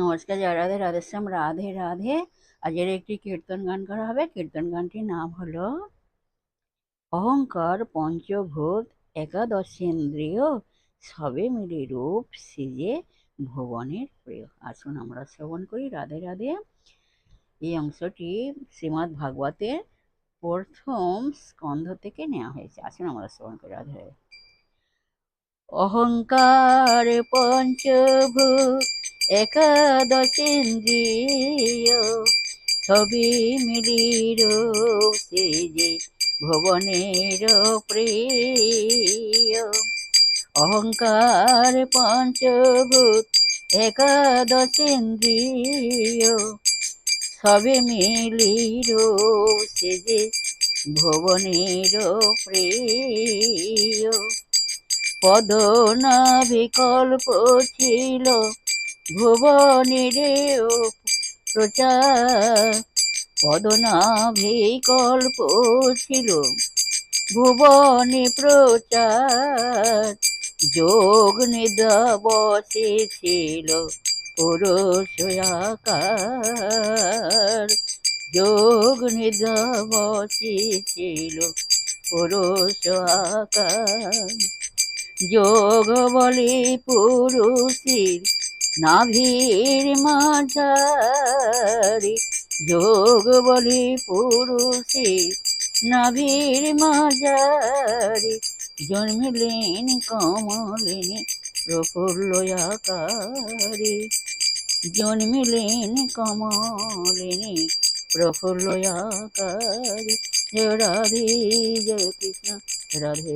নমস্কার, জয় রাধে, রাধেশ্যাম, রাধে রাধে। আজের একটি কীর্তন গান করা হবে। কীর্তন গানটির নাম হলো অহংকার পঞ্চভূত একাদশেন্দ্রিয় সবে মিলে রূপ সেজে ভুবনের প্রিয়। আসুন আমরা শ্রবণ করি। রাধে রাধে। এই অংশটি শ্রীমদ্ ভাগবতের প্রথম স্কন্ধ থেকে নেওয়া হয়েছে। আসুন আমরা শ্রবণ করি। রাধে রাধে। অহংকার পঞ্চভূত একাদশেন্দ্রিয় সবই মিলির সেজে ভুবনের প্রিয়। অহংকার পঞ্চভূত একাদশেন্দ্রিয় সবে মিলির সেজে ভুবনের প্রিয়। পদনাভিকল্প ছিল ভুবনের প্রচার। পদনাভিকল্প ছিল ভুবনে প্রচার। যোগ নিদ্রা বসে ছিল পুরুষ আকার। যোগ নিদ্রা বসে ছিল পুরুষ আকার। যোগ বলে পুরুষের নাভির মাঝারে। যোগ বলে পুরুষের নাভির মাঝারে জন্মিলেন কমলিনী প্রফুল্ল আকারে। জন্মিলেন কমলিনী প্রফুল্ল আকারে। জয় রাধে, জয় কৃষ্ণ রাধে।